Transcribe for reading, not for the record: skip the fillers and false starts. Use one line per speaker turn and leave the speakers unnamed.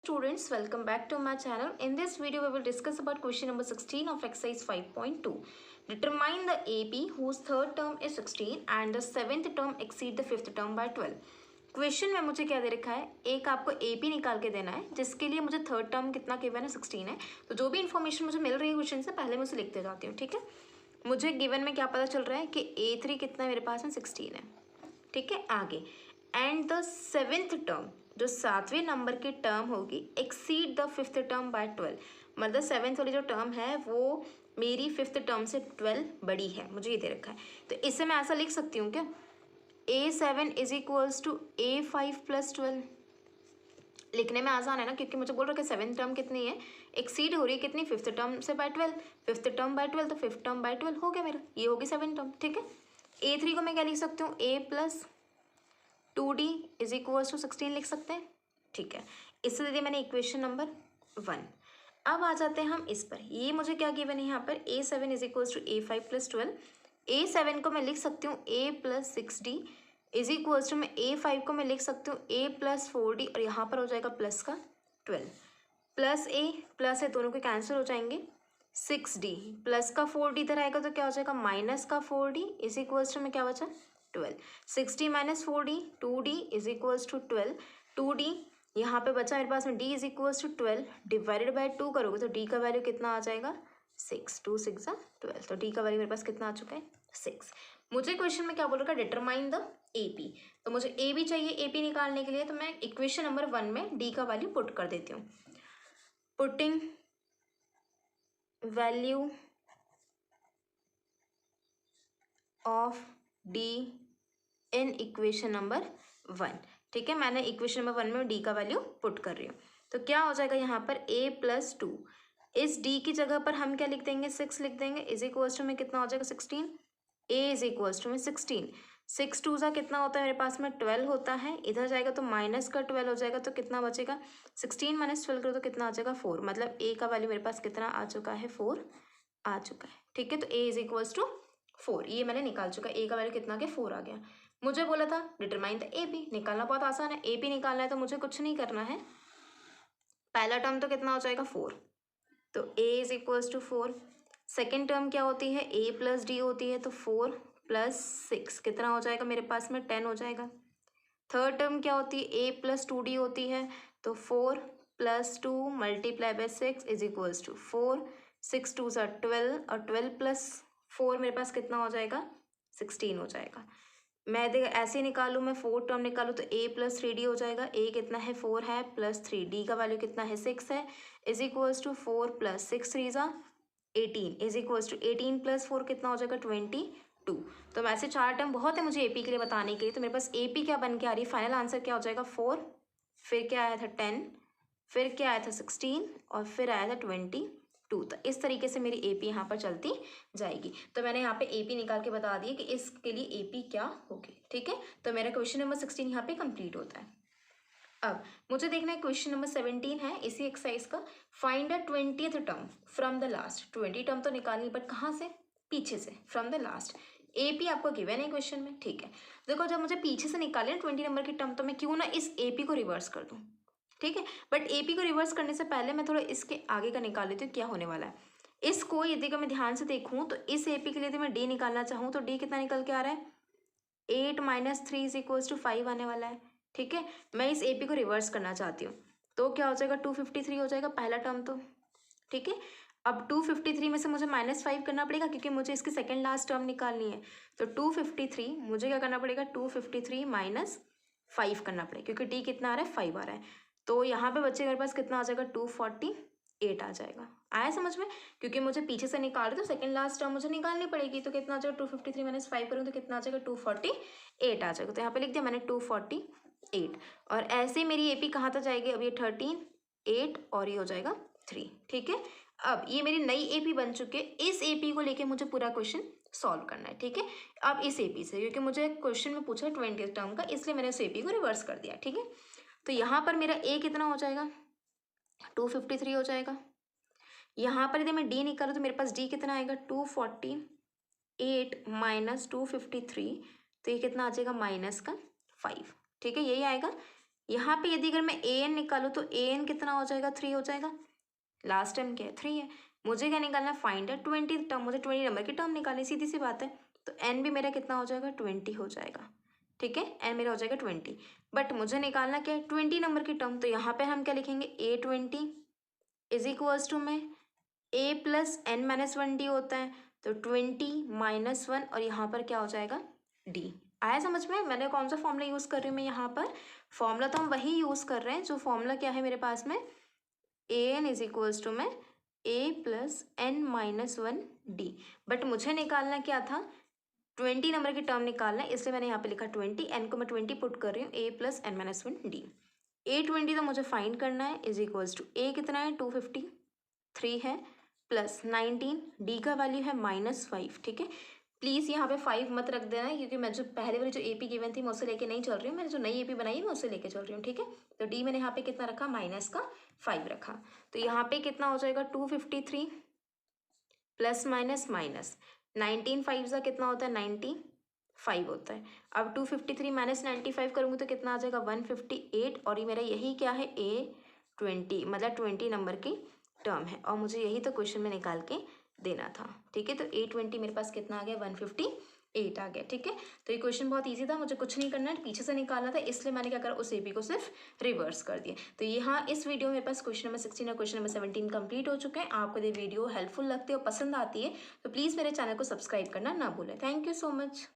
Students, welcome back to my channel. In this video we will discuss about question number 16 of exercise 5.2. Determine the AP whose third term is 16 and the seventh term exceed the fifth term by 12. Question में मुझे क्या दे रखा है, एक आपको AP निकाल के देना है जिसके लिए मुझे थर्ड टर्म कितना गिवन है 16 है। तो जो भी इन्फॉर्मेशन मुझे मिल रही है क्वेश्चन से पहले मैं उसे लिखते जाती हूँ। ठीक है, मुझे गिवन में क्या पता चल रहा है कि A3 कितना है मेरे पास में 16 है। ठीक है, आगे एंड द सेवेंथ टर्म जो सातवें नंबर की टर्म होगी exceed the fifth term by 12, मतलब सेवेंथ वाली जो टर्म है वो मेरी फिफ्थ टर्म से 12 बड़ी है, मुझे ये दे रखा है। तो इससे मैं ऐसा लिख सकती हूँ क्या, A7 is equals to A5 plus 12। लिखने में आसान है ना, क्योंकि मुझे बोल रहा है कि सेवेंथ टर्म कितनी है, एक्सीड हो रही है कितनी, फिफ्थ टर्म से बाय 12, फिफ्थ टर्म बाय 12 तो फिफ्थ टर्म बाय 12 हो गया मेरा, ये होगी सेवेंथ टर्म। ठीक है, A3 को मैं क्या लिख सकती हूँ, A plus 2D is equals to 16 लिख सकते हैं। ठीक है, इससे दे दिया मैंने इक्वेशन नंबर 1। अब आ जाते हैं हम इस पर, ये मुझे क्या गिवन है यहाँ पर, A7 is equals to A5 plus 12। A7 को मैं लिख सकती हूँ A plus 6D is equals to, मैं A5 को मैं लिख सकती हूँ A प्लस 4D और यहाँ पर हो जाएगा प्लस का 12, प्लस A प्लस है दोनों के कैंसिल हो जाएंगे। 6D प्लस का 4D इधर आएगा तो क्या हो जाएगा, माइनस का 4D इज इक्वल्स टू में क्या बचा 12। 6D minus 4D 2D is equals to 12। 2D यहाँ पे बचा मेरे पास में D is equals to 12 divided by 2 करोगे तो D का वैल्यू कितना आ जाएगा 6, 2 6 12, तो D का वैल्यू मेरे पास कितना आ चुका है 6। मुझे क्वेश्चन में क्या बोल रखा है, डिटरमाइन द AP, तो मुझे A भी चाहिए AP निकालने के लिए, तो मैं इक्वेशन नंबर 1 में D का वैल्यू पुट कर देती हूँ। Putting value of D in equation number 1। ठीक है, मैंने इक्वेशन नंबर 1 में D का वैल्यू पुट कर रही हूँ। तो क्या हो जाएगा यहाँ पर A प्लस 2, इस D की जगह पर हम क्या लिख देंगे 6 लिख देंगे, इज इक्वल्स टू में कितना हो जाएगा 16। A इज इक्वल्स टू में 16, 6 2 सा कितना होता है मेरे पास में 12 होता है, इधर जाएगा तो माइनस का 12 हो जाएगा, तो कितना बचेगा 16 माइनस 12 करो तो कितना आ जाएगा 4, मतलब A का वैल्यू मेरे पास कितना आ चुका है 4 आ चुका है। ठीक है, तो A इज इक्वल्स टू 4, ये मैंने निकाल चुका, A का वैल्यू कितना आ गया 4 आ गया। मुझे बोला था डिटरमाइन द AP, निकालना बहुत आसान है, AP निकालना है तो मुझे कुछ नहीं करना है, पहला टर्म तो कितना हो जाएगा 4, तो A is equals to 4। Second term क्या होती है A प्लस D होती है, तो 4 प्लस 6 कितना हो जाएगा मेरे पास में 10 हो जाएगा। थर्ड टर्म क्या होती है A प्लस 2D होती है, तो 4 plus 2 multiply by 6 is equals to 4, 6 2 सा 12 और 12 प्लस 4 मेरे पास कितना हो जाएगा 16 हो जाएगा। मैं देख ऐसे निकालूँ, मैं 4 टर्म निकालूँ तो A प्लस 3D हो जाएगा, A कितना है 4 है प्लस 3D का वैल्यू कितना है 6 है, इज इक्वल्स टू 4 प्लस 6 3 ज़ा 18 इज इक्वल्स टू 18 प्लस 4 कितना हो जाएगा 22। तो वैसे 4 टर्म बहुत है मुझे AP के लिए बताने के लिए, तो मेरे पास AP क्या बन के आ रही है, फाइनल आंसर क्या हो जाएगा 4, फिर क्या आया था 10, फिर क्या आया था 16 और फिर आया था 22। तो इस तरीके से मेरी AP यहाँ पर चलती जाएगी। तो मैंने यहाँ पे AP निकाल के बता दिया कि इसके लिए AP क्या होगी। ठीक है, तो मेरा क्वेश्चन नंबर 16 यहाँ पे कंप्लीट होता है। अब मुझे देखना है क्वेश्चन नंबर 17 है इसी एक्सरसाइज का, find the 20th term from the last. 20 term तो निकालनी, बट कहाँ से, पीछे से, फ्रॉम द लास्ट। AP आपको गिवन है क्वेश्चन में। ठीक है, देखो जब मुझे पीछे से निकाले ना 20 नंबर की टर्म, तो मैं क्यों ना इस AP को रिवर्स कर दूँ। ठीक है, बट AP को रिवर्स करने से पहले मैं थोड़ा इसके आगे का निकाल लेती हूँ क्या होने वाला है। इसको यदि मैं ध्यान से देखूँ तो इस AP के लिए यदि मैं D निकालना चाहूँ तो D कितना निकल के आ रहा है 8 माइनस 3 इज इक्वल्स टू 5 आने वाला है। ठीक है, मैं इस AP को रिवर्स करना चाहती हूँ, तो क्या हो जाएगा 253 हो जाएगा पहला टर्म तो। ठीक है, अब 253 में से मुझे -5 करना पड़ेगा क्योंकि मुझे इसकी सेकेंड लास्ट टर्म निकालनी है। तो 253 मुझे क्या करना पड़ेगा 253 माइनस 5 करना पड़ेगा, क्योंकि D कितना आ रहा है 5 आ रहा है। तो यहाँ पे बच्चे मेरे पास कितना आ जाएगा 248 आ जाएगा। आया समझ में, क्योंकि मुझे पीछे से निकाल रहे तो सेकंड लास्ट टर्म मुझे निकालनी पड़ेगी, तो कितना आ जाएगा 253 माइनस 5 करूँ तो कितना आ जाएगा 248 आ जाएगा। तो यहाँ पे लिख दिया मैंने 248, और ऐसे मेरी AP कहाँ तक जाएगी, अब ये 13 8 और ये हो जाएगा 3। ठीक है, अब ये मेरी नई AP बन चुकी है, इस AP को लेके मुझे पूरा क्वेश्चन सॉल्व करना है। ठीक है, अब इस AP से, क्योंकि मुझे क्वेश्चन में पूछा है 20th टर्म का, इसलिए मैंने इस AP को रिवर्स कर दिया। ठीक है, तो यहाँ पर मेरा A कितना हो जाएगा 253 हो जाएगा। यहाँ पर यदि मैं D निकालूँ तो मेरे पास D कितना आएगा 248 माइनस 253, तो ये कितना आ जाएगा -5। ठीक है, यही आएगा। यहाँ पे यदि अगर मैं ए एन निकालूँ तो ए एन कितना हो जाएगा, 3 हो जाएगा। लास्ट टाइम क्या है, 3 है। मुझे क्या निकालना है, फाइंड है 20 टर्म, मुझे 20 नंबर की टर्म निकालनी, सीधी सी बात है। तो एन भी मेरा कितना हो जाएगा, 20 हो जाएगा। ठीक है, एन मेरा हो जाएगा 20। बट मुझे निकालना क्या है, 20 नंबर की टर्म। तो यहाँ पे हम क्या लिखेंगे, A20 इज इक्वल्स टू में A plus N minus 1 D होता है। तो 20 माइनस 1 और यहाँ पर क्या हो जाएगा, डी। आया समझ में, मैंने कौन सा फॉर्मूला यूज़ कर रही हूँ मैं यहाँ पर। फॉर्मूला तो हम वही यूज़ कर रहे हैं जो फॉर्मूला क्या है मेरे पास में, A N is equals to में A plus N minus 1 D. But मुझे निकालना क्या था, 20 नंबर की टर्म निकालना है, इसलिए मैंने यहाँ पे लिखा 20, एन को मैं 20 पुट कर रही हूँ, A plus N minus 1 D. A20 तो मुझे फाइंड करना है, इज इक्वल्स टू ए कितना है, 253 है, प्लस 19, डी का वैल्यू है -5। ठीक है, प्लीज़ यहाँ पे 5 मत रख देना, क्योंकि मैं जो पहले वाली जो AP गिवन थी मैं उससे लेके नहीं चल रही हूँ, मैंने जो नई AP बनाई है मैं उससे लेके चल रही हूँ। ठीक है, तो डी मैंने यहाँ पे कितना रखा, -5 रखा। तो यहाँ पे कितना हो जाएगा, 253 प्लस माइनस माइनस 19 5 का कितना होता है, 95 होता है। अब 253 माइनस 95 करूँगी तो कितना आ जाएगा, 158। और ये मेरा यही क्या है, A20 मतलब 20 नंबर की टर्म है, और मुझे यही तो क्वेश्चन में निकाल के देना था। ठीक है, तो A20 मेरे पास कितना आ गया, 158 आ गया। ठीक है, तो ये क्वेश्चन बहुत ईजी था, मुझे कुछ नहीं करना है, पीछे से निकालना था, इसलिए मैंने क्या करा, उस AP को सिर्फ रिवर्स कर दिया। तो यहाँ इस वीडियो में मेरे पास क्वेश्चन नंबर 16 और क्वेश्चन नंबर 17 कंप्लीट हो चुके हैं। आपको ये वीडियो हेल्पफुल लगती है और पसंद आती है तो प्लीज़ मेरे चैनल को सब्सक्राइब करना ना भूलें। Thank you so much.